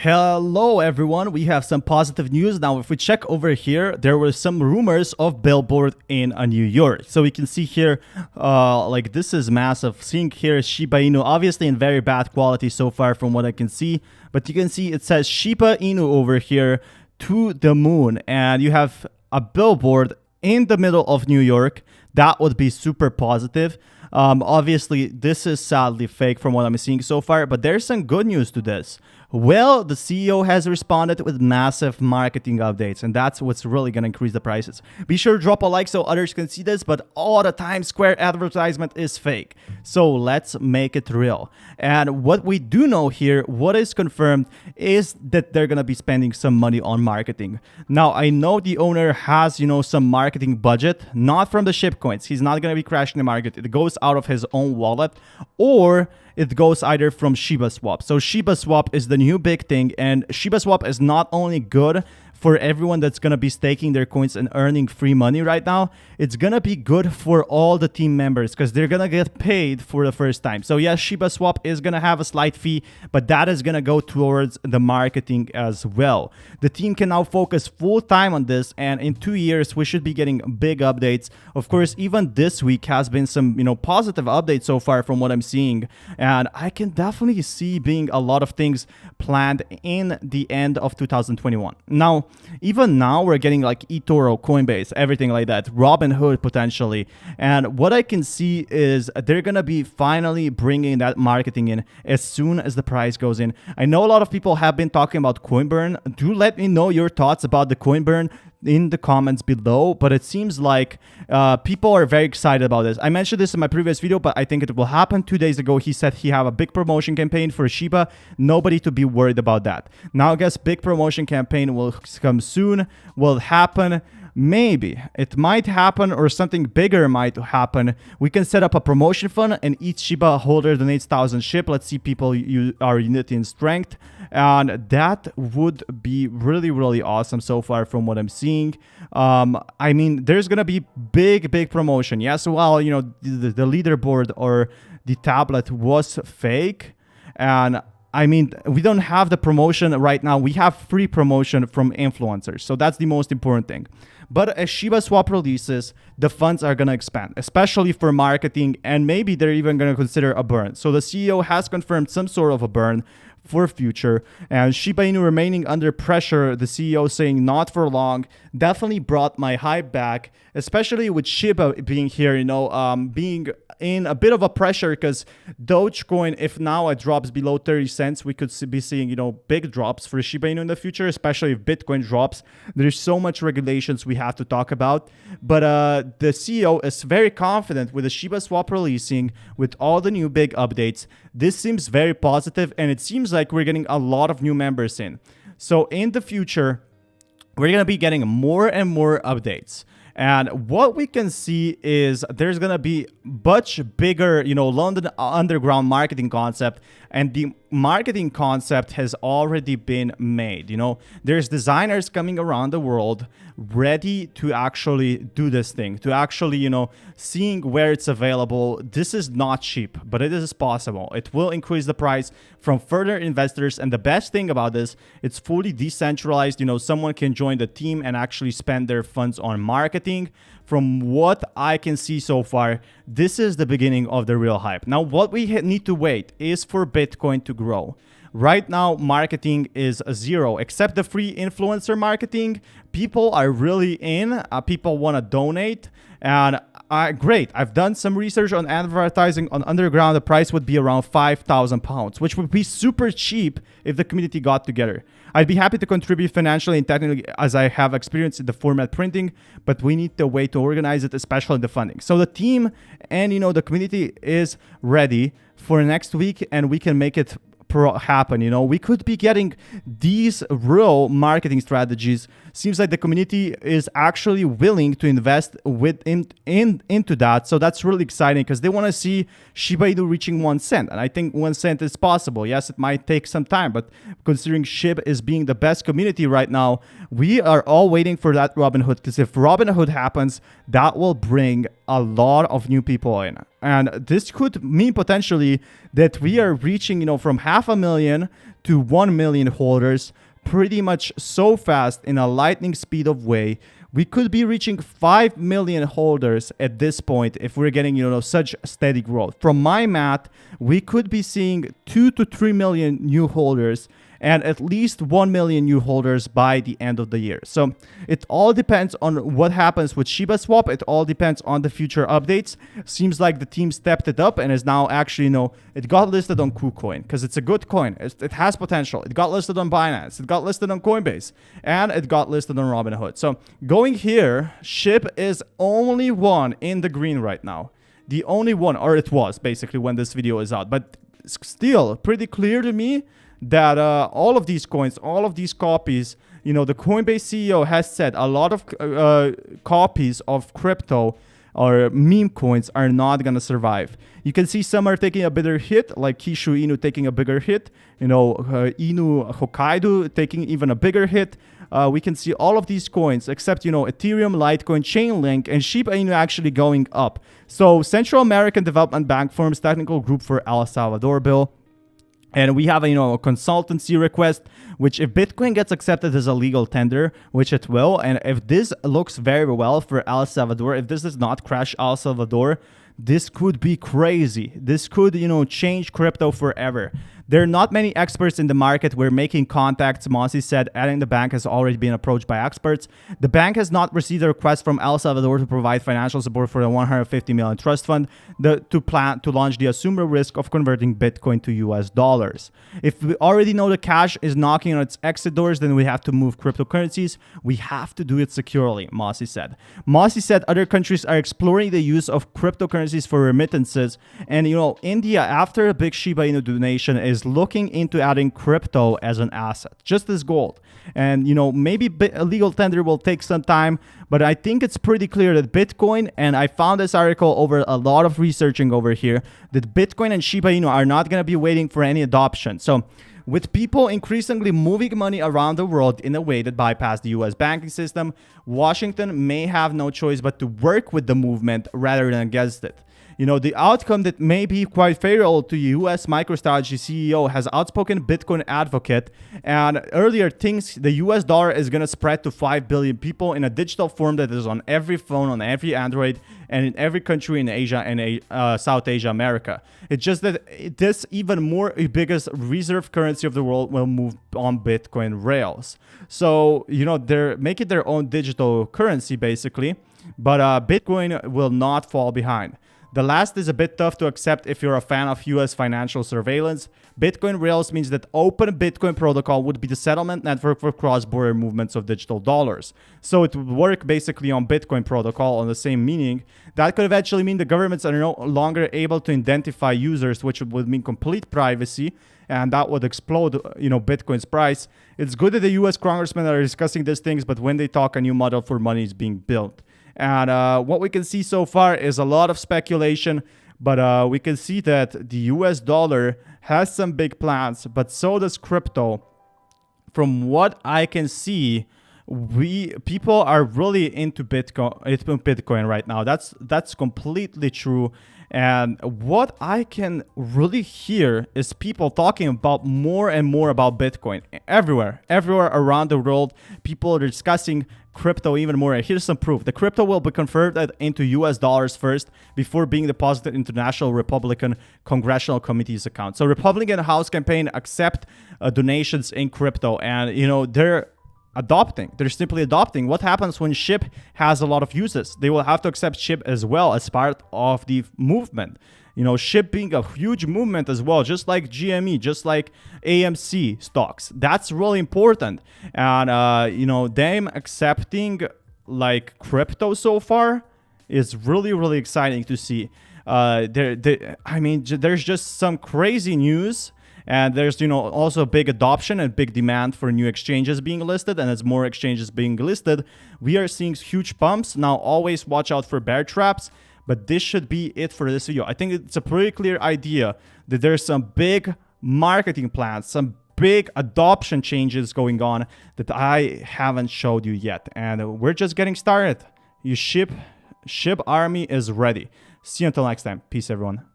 Hello everyone, we have some positive news. Now if we check over here, there were some rumors of billboard in New York. So we can see here, like this is massive. Seeing here Shiba Inu, obviously in very bad quality so far from what I can see. But you can see it says Shiba Inu over here to the moon. And you have a billboard in the middle of New York. That would be super positive. Obviously, this is sadly fake from what I'm seeing so far, but there's some good news to this. Well, the CEO has responded with massive marketing updates, and that's what's really going to increase the prices. Be sure to drop a like so others can see this, but all the Times Square advertisement is fake. So let's make it real. And what we do know here, what is confirmed, is that they're going to be spending some money on marketing. Now, I know the owner has, some marketing budget, not from the SHIB coins. He's not going to be crashing the market. It goes out of his own wallet, or it goes either from Shiba Swap. So Shiba Swap is the new big thing, and Shiba Swap is not only good for everyone that's going to be staking their coins and earning free money right now, it's going to be good for all the team members because they're going to get paid for the first time. So yes, Shiba Swap is going to have a slight fee, but that is going to go towards the marketing as well. The team can now focus full time on this, and in 2 years, we should be getting big updates. Of course, even this week has been some, positive updates so far from what I'm seeing, and I can definitely see being a lot of things planned in the end of 2021. Now, even now we're getting like eToro, Coinbase, everything like that, Robinhood potentially. And what I can see is they're going to be finally bringing that marketing in as soon as the price goes in. I know a lot of people have been talking about coin burn. Do let me know your thoughts about the coin burn in the comments below, but it seems like people are very excited about this. I mentioned this in my previous video, but I think it will happen. 2 days ago, he said he have a big promotion campaign for Shiba. Nobody to be worried about that. Now I guess big promotion campaign will come soon, will happen. Maybe it might happen, or something bigger might happen. We can set up a promotion fund, and each Shiba holder donates 1,000 SHIB. Let's see people our unity and strength, and that would be really, really awesome so far from what I'm seeing. I mean, there's gonna be big promotion. Yes, well, the leaderboard or the tablet was fake, and I mean, we don't have the promotion right now. We have free promotion from influencers. So that's the most important thing. But as Shiba Swap releases, the funds are going to expand, especially for marketing. And maybe they're even going to consider a burn. So the CEO has confirmed some sort of a burn for future, and Shiba Inu remaining under pressure, the CEO saying not for long, definitely brought my hype back, especially with Shiba being here, being in a bit of a pressure, because Dogecoin, if now it drops below 30 cents, we could be seeing, big drops for Shiba Inu in the future, especially if Bitcoin drops. There's so much regulations we have to talk about, but the CEO is very confident with the Shiba Swap releasing, with all the new big updates. This seems very positive, and it seems like we're getting a lot of new members in. So in the future, we're going to be getting more and more updates. And what we can see is there's going to be much bigger, London underground marketing concept. And the marketing concept has already been made. There's designers coming around the world ready to actually do this thing, to actually, seeing where it's available. This is not cheap, but it is possible. It will increase the price from further investors. And the best thing about this, it's fully decentralized. Someone can join the team and actually spend their funds on marketing. From what I can see so far, this is the beginning of the real hype. Now, what we need to wait is for Bitcoin to grow. Right now, marketing is zero, except the free influencer marketing. People are really in. People want to donate. And great. I've done some research on advertising on underground. The price would be around £5,000, which would be super cheap if the community got together. I'd be happy to contribute financially and technically, as I have experience in the format printing, but we need the way to organize it, especially the funding. So the team and, the community is ready for next week, and we can make it happen. We could be getting these real marketing strategies. Seems like the community is actually willing to invest into that. So that's really exciting, because they want to see Shiba Inu reaching 1 cent. And I think 1 cent is possible. Yes, it might take some time, but considering SHIB is being the best community right now, we are all waiting for that Robinhood, because if Robinhood happens, that will bring a lot of new people in. And this could mean potentially that we are reaching, from 500,000 to 1 million holders pretty much so fast in a lightning speed of way. We could be reaching 5 million holders at this point if we're getting, such steady growth. From my math, we could be seeing 2 to 3 million new holders and at least 1 million new holders by the end of the year. So it all depends on what happens with Shiba Swap. It all depends on the future updates. Seems like the team stepped it up and is now actually, it got listed on KuCoin because it's a good coin. It has potential. It got listed on Binance. It got listed on Coinbase. And it got listed on Robinhood. So going here, SHIB is only one in the green right now. The only one, or it was basically when this video is out. But still pretty clear to me that all of these coins, all of these copies, the Coinbase CEO has said a lot of copies of crypto or meme coins are not going to survive. You can see some are taking a bigger hit, like Shiba Inu taking a bigger hit, Inu Hokkaido taking even a bigger hit. We can see all of these coins except, Ethereum, Litecoin, Chainlink, and Shiba Inu actually going up. So Central American Development Bank forms technical group for El Salvador bill. And we have a consultancy request, which if Bitcoin gets accepted as a legal tender, which it will, and if this looks very well for El Salvador, if this does not crash El Salvador, this could be crazy. This could, change crypto forever. There are not many experts in the market. We're making contacts. Mossy said, adding the bank has already been approached by experts. The bank has not received a request from El Salvador to provide financial support for the 150 million trust fund to launch the assume the risk of converting Bitcoin to US dollars. If we already know the cash is knocking on its exit doors, then we have to move cryptocurrencies. We have to do it securely, Mossy said. Mossy said other countries are exploring the use of cryptocurrencies for remittances. And, India, after a big Shiba Inu donation, is looking into adding crypto as an asset, just as gold. And, maybe a legal tender will take some time, but I think it's pretty clear that Bitcoin, and I found this article over a lot of researching over here, that Bitcoin and Shiba Inu are not going to be waiting for any adoption. So with people increasingly moving money around the world in a way that bypass the US banking system, Washington may have no choice but to work with the movement rather than against it. The outcome that may be quite favorable to US MicroStrategy CEO has outspoken Bitcoin advocate, and earlier thinks the US dollar is going to spread to 5 billion people in a digital form that is on every phone, on every Android, and in every country in Asia and South Asia, America. It's just that this even more biggest reserve currency of the world will move on Bitcoin rails. So, they're making their own digital currency basically, but Bitcoin will not fall behind. The last is a bit tough to accept if you're a fan of US financial surveillance. Bitcoin Rails means that Open Bitcoin Protocol would be the settlement network for cross-border movements of digital dollars. So it would work basically on Bitcoin Protocol on the same meaning. That could eventually mean the governments are no longer able to identify users, which would mean complete privacy, and that would explode, Bitcoin's price. It's good that the US congressmen are discussing these things, but when they talk, a new model for money is being built. And what we can see so far is a lot of speculation, but we can see that the US dollar has some big plans, but so does crypto. From what I can see, people are really into Bitcoin right now. That's completely true. And what I can really hear is people talking about more and more about Bitcoin everywhere around the world. People are discussing crypto even more. And here's some proof. The crypto will be converted into US dollars first before being deposited into National Republican Congressional Committee's account. So Republican House campaign accept donations in crypto, and they're simply adopting. What happens when SHIB has a lot of uses? They will have to accept SHIB as well as part of the movement. SHIB being a huge movement as well, just like GME, just like AMC stocks. That's really important. And, them accepting like crypto so far is really, really exciting to see. There's just some crazy news. And there's, also big adoption and big demand for new exchanges being listed. And as more exchanges being listed, we are seeing huge pumps. Now, always watch out for bear traps. But this should be it for this video. I think it's a pretty clear idea that there's some big marketing plans, some big adoption changes going on that I haven't showed you yet. And we're just getting started. SHIB army is ready. See you until next time. Peace, everyone.